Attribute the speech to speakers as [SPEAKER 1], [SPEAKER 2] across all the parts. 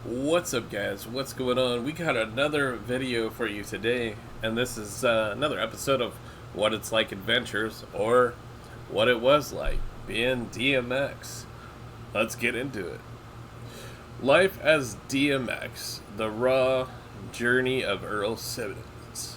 [SPEAKER 1] What's up, guys? What's going on? We got another video for you today, and this is another episode of What It's Like Adventures, or What It Was Like being DMX. Let's get into it. Life as DMX, the raw journey of Earl Simmons.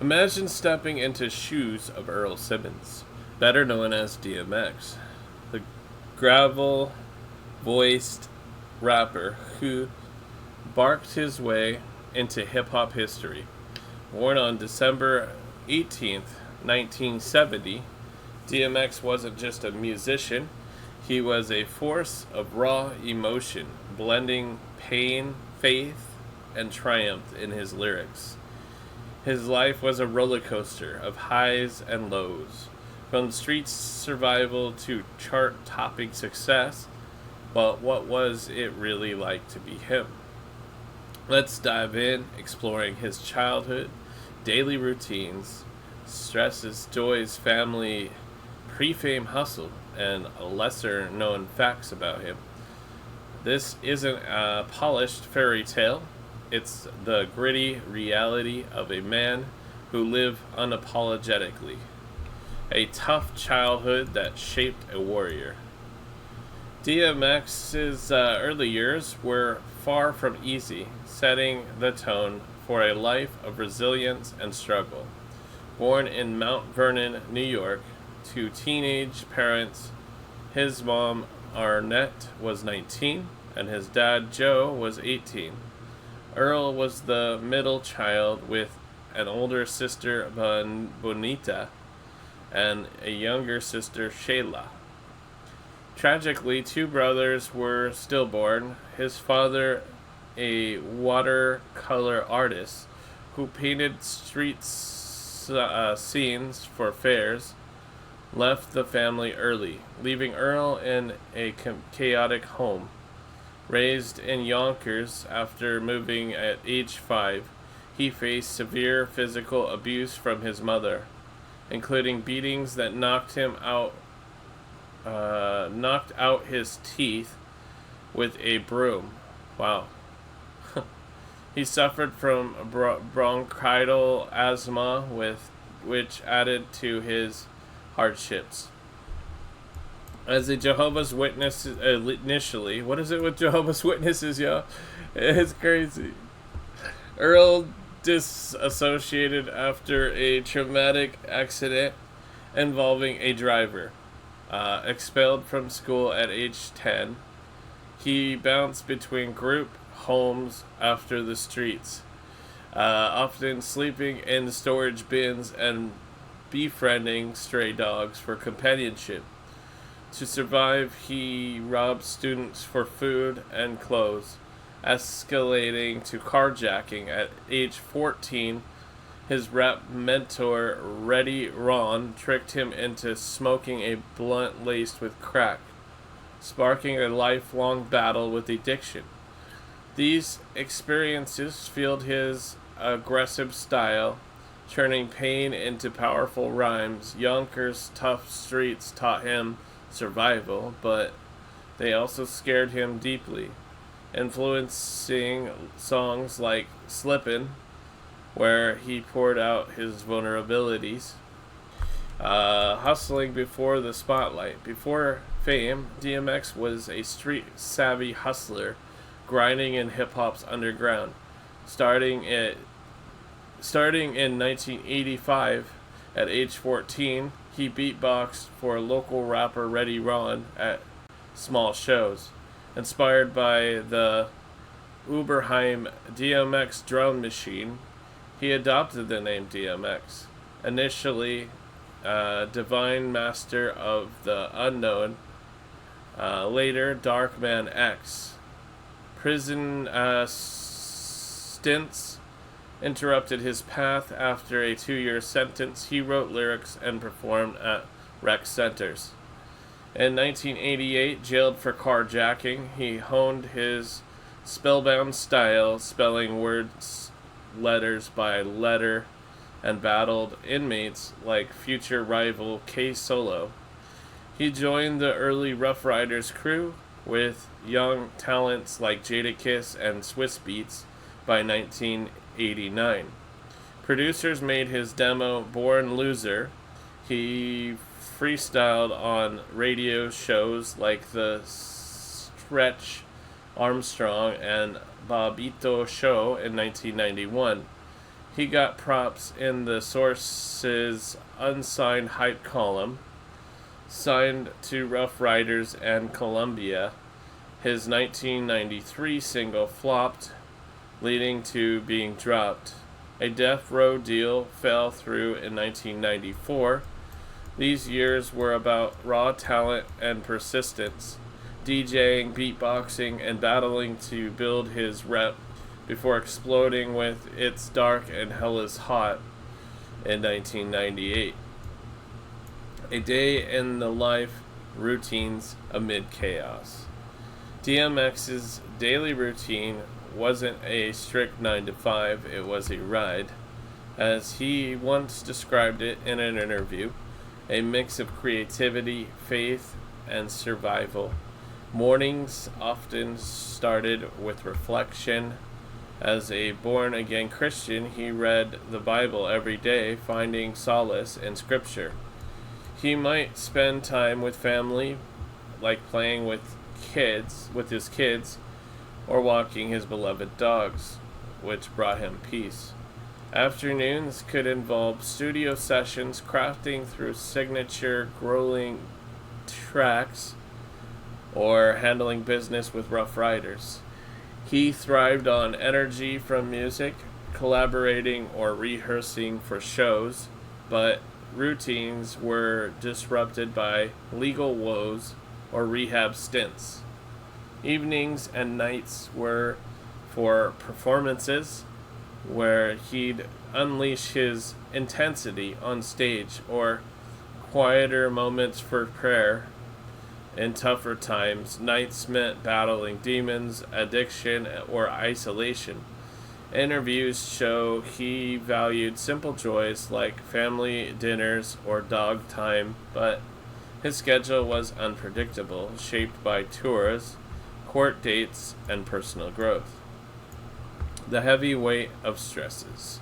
[SPEAKER 1] Imagine stepping into shoes of Earl Simmons, better known as DMX, the gravel voiced rapper who barked his way into hip hop history. Born on December 18th, 1970, DMX wasn't just a musician, he was a force of raw emotion, blending pain, faith, and triumph in his lyrics. His life was a roller coaster of highs and lows, from street survival to chart topping success. But what was it really like to be him? Let's dive in, exploring his childhood, daily routines, stresses, joys, family, pre-fame hustle, and lesser known facts about him. This isn't a polished fairy tale, it's the gritty reality of a man who lived unapologetically. A tough childhood that shaped a warrior. DMX's early years were far from easy, setting the tone for a life of resilience and struggle. Born in Mount Vernon, New York, to teenage parents, his mom Arnett was 19 and his dad Joe was 18. Earl was the middle child with an older sister Bonita and a younger sister Shayla. Tragically, two brothers were stillborn. His father, a watercolor artist who painted street scenes for fairs, left the family early, leaving Earl in a chaotic home. Raised in Yonkers after moving at age 5, he faced severe physical abuse from his mother, including beatings that knocked out his teeth with a broom. Wow. He suffered from bronchial asthma, which added to his hardships. As a Jehovah's Witness, initially, what is it with Jehovah's Witnesses, y'all? It's crazy. Earl disassociated after a traumatic accident involving a driver. Expelled from school at age 10, he bounced between group homes after the streets, often sleeping in storage bins and befriending stray dogs for companionship. To survive, he robbed students for food and clothes, escalating to carjacking at age 14. His rap mentor, Reddy Ron, tricked him into smoking a blunt laced with crack, sparking a lifelong battle with addiction. These experiences fueled his aggressive style, turning pain into powerful rhymes. Yonkers' tough streets taught him survival, but they also scared him deeply, influencing songs like Slippin', where he poured out his vulnerabilities. Hustling before the spotlight. Before fame, DMX was a street-savvy hustler, grinding in hip-hop's underground. Starting in 1985, at age 14, he beatboxed for local rapper Reddy Ron at small shows. Inspired by the Uberheim DMX drum machine, he adopted the name DMX, initially Divine Master of the Unknown, later Darkman X. Prison stints interrupted his path. After a 2-year sentence, he wrote lyrics and performed at rec centers. In 1988, jailed for carjacking, he honed his spellbound style, spelling words letters by letter, and battled inmates like future rival K Solo. He joined the early Rough Riders crew, with young talents like Jadakiss and Swiss Beats by 1989. Producers made his demo Born Loser. He freestyled on radio shows like the Stretch Armstrong and Bobito Show in 1991. He got props in the Source's unsigned hype column. Signed to Rough Riders and Columbia, his 1993 single flopped, leading to being dropped. A Death Row deal fell through in 1994. These years were about raw talent and persistence, DJing, beatboxing, and battling to build his rep before exploding with It's Dark and Hell is Hot in 1998. A day in the life routines amid chaos. DMX's daily routine wasn't a strict 9 to 5, it was a ride. As he once described it in an interview, a mix of creativity, faith, and survival. Mornings often started with reflection. As a born-again Christian, he read the Bible every day, finding solace in Scripture. He might spend time with family, like playing with his kids, or walking his beloved dogs, which brought him peace. Afternoons could involve studio sessions, crafting through signature grueling tracks, or handling business with Rough Riders. He thrived on energy from music, collaborating or rehearsing for shows, but routines were disrupted by legal woes or rehab stints. Evenings and nights were for performances where he'd unleash his intensity on stage, or quieter moments for prayer. In tougher times, nights meant battling demons, addiction, or isolation. Interviews show he valued simple joys like family dinners or dog time, but his schedule was unpredictable, shaped by tours, court dates, and personal growth. The heavy weight of stresses.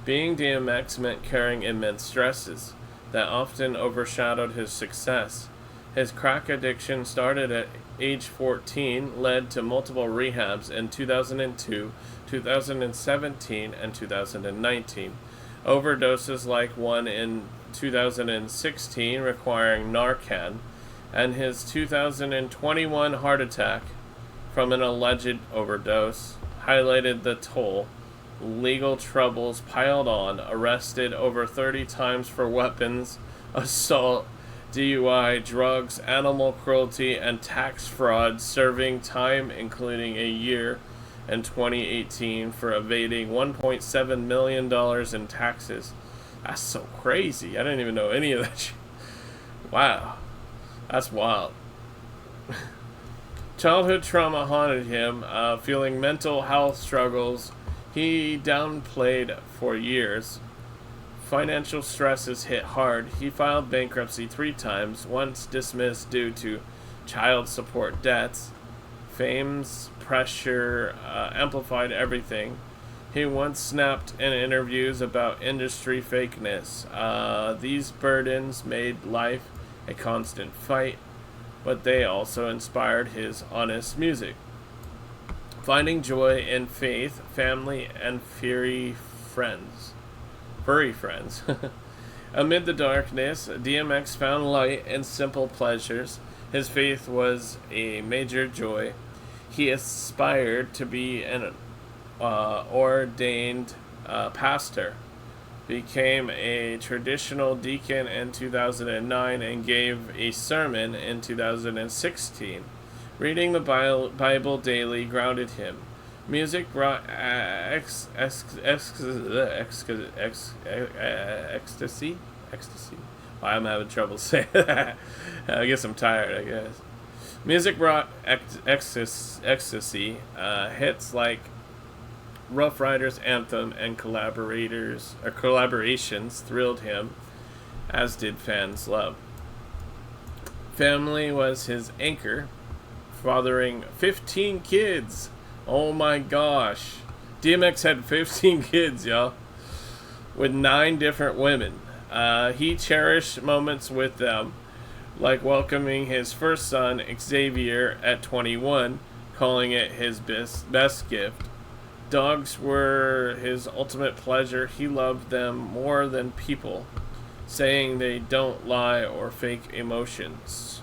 [SPEAKER 1] Being DMX meant carrying immense stresses that often overshadowed his success. His crack addiction started at age 14, led to multiple rehabs in 2002, 2017, and 2019. Overdoses like one in 2016 requiring Narcan, and his 2021 heart attack from an alleged overdose highlighted the toll. Legal troubles piled on, arrested over 30 times for weapons, assault, DUI, drugs, animal cruelty, and tax fraud, serving time including a year in 2018 for evading $1.7 million in taxes. That's so crazy. I didn't even know any of that shit. Wow. That's wild. Childhood trauma haunted him, feeling mental health struggles he downplayed for years. Financial stresses hit hard. He filed bankruptcy 3 times, once dismissed due to child support debts. Fame's pressure amplified everything. He once snapped in interviews about industry fakeness. These burdens made life a constant fight, but they also inspired his honest music. Finding joy in faith, family, and furry friends. Amid the darkness, DMX found light in simple pleasures. His faith was a major joy. He aspired to be an ordained pastor, became a traditional deacon in 2009, and gave a sermon in 2016. Reading the Bible daily grounded him. Music brought ecstasy. Why I'm having trouble saying that. I guess I'm tired, I guess. Music brought ecstasy. Hits like Rough Riders Anthem and collaborations thrilled him, as did fans' love. Family was his anchor. fathering 15 kids. Oh my gosh. DMX had 15 kids, y'all, with 9 different women. He cherished moments with them, like welcoming his first son, Xavier, at 21, calling it his best gift. Dogs were his ultimate pleasure. He loved them more than people, saying they don't lie or fake emotions.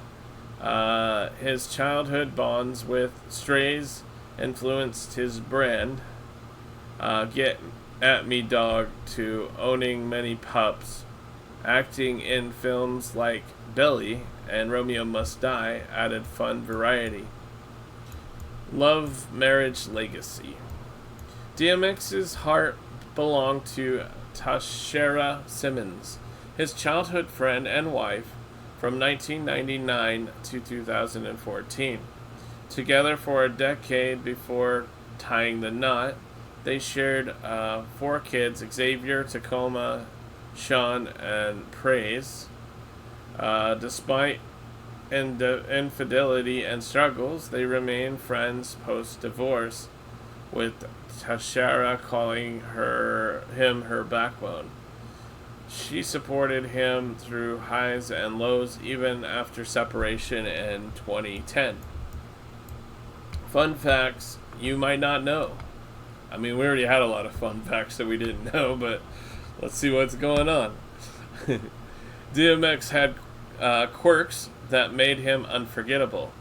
[SPEAKER 1] His childhood bonds with strays influenced his brand. Get at me, dog, to owning many pups. Acting in films like Belly and Romeo Must Die added fun variety. Love, marriage, legacy. DMX's heart belonged to Tashera Simmons, his childhood friend and wife, from 1999 to 2014. Together for a decade before tying the knot, they shared 4 kids: Xavier, Tacoma, Sean, and Praise. Despite infidelity and struggles, they remain friends post-divorce, with Tashera calling him her backbone. She supported him through highs and lows even after separation in 2010. Fun facts you might not know. I mean, we already had a lot of fun facts that we didn't know, but let's see what's going on. DMX had quirks that made him unforgettable.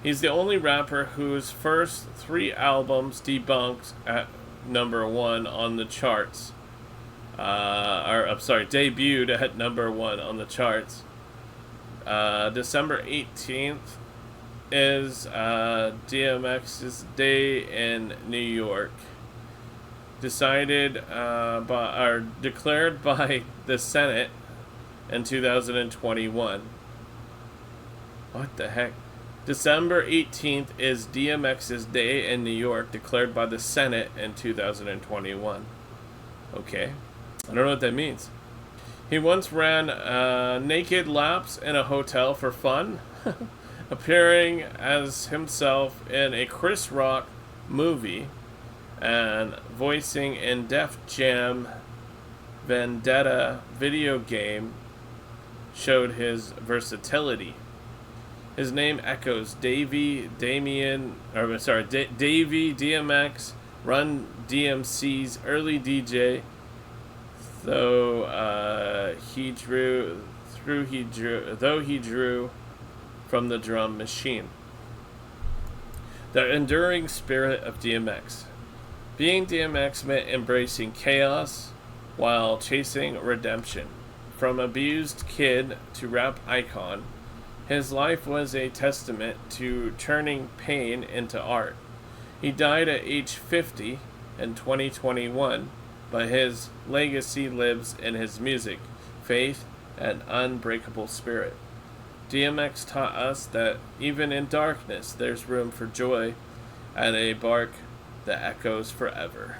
[SPEAKER 1] He's the only rapper whose first 3 albums debunked at number 1 on the charts. Debuted at number 1 on the charts. December 18th is DMX's Day in New York. Declared by the Senate in 2021. What the heck? December 18th is DMX's Day in New York, declared by the Senate in 2021. Okay. I don't know what that means. He once ran naked laps in a hotel for fun, appearing as himself in a Chris Rock movie, and voicing in Def Jam Vendetta video game showed his versatility. His name echoes Davey DMX, Run DMC's early DJ, though he drew from the drum machine. The enduring spirit of DMX. Being DMX meant embracing chaos while chasing redemption. From abused kid to rap icon, his life was a testament to turning pain into art. He died at age 50 in 2021, but his legacy lives in his music, faith, and unbreakable spirit. DMX taught us that even in darkness there's room for joy and a bark that echoes forever.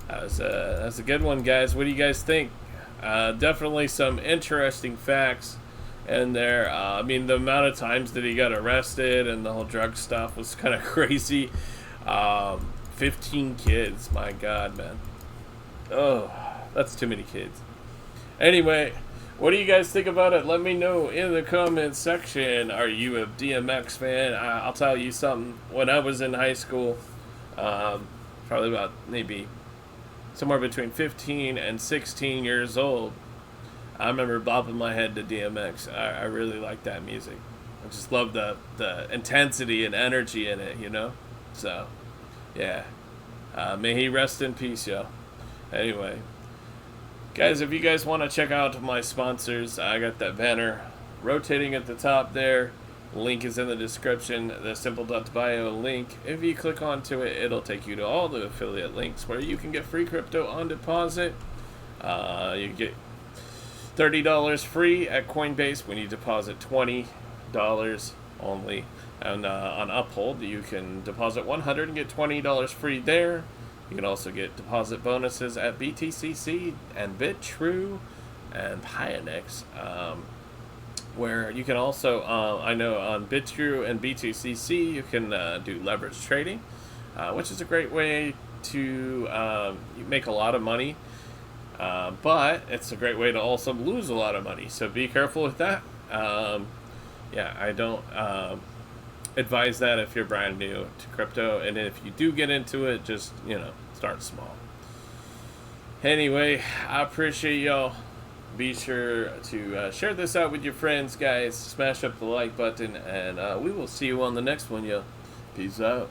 [SPEAKER 1] That's a good one, guys. What do you guys think? Definitely some interesting facts in there. I mean, the amount of times that he got arrested and the whole drug stuff was kind of crazy. 15 kids, my God, man. Oh, that's too many kids. Anyway, what do you guys think about it? Let me know in the comments section. Are you a DMX fan? I'll tell you something. When I was in high school, probably about maybe somewhere between 15 and 16 years old, I remember bopping my head to DMX. I really like that music. I just love the intensity and energy in it, you know? So, yeah. May he rest in peace, yo. Anyway. Guys, if you guys want to check out my sponsors, I got that banner rotating at the top there. Link is in the description, the simple.bio link. If you click onto it, it'll take you to all the affiliate links where you can get free crypto on deposit. You get $30 free at Coinbase when you deposit $20 only. And on Uphold, you can deposit $100 and get $20 free there. You can also get deposit bonuses at BTCC and BitTrue and Pionex. where you can also, I know on BitGuru and B2CC, you can do leverage trading, which is a great way to make a lot of money, but it's a great way to also lose a lot of money. So be careful with that. Yeah, I don't advise that if you're brand new to crypto, and if you do get into it, just start small. Anyway, I appreciate y'all. Be sure to share this out with your friends, guys. Smash up the like button, and we will see you on the next one, yo. Peace out.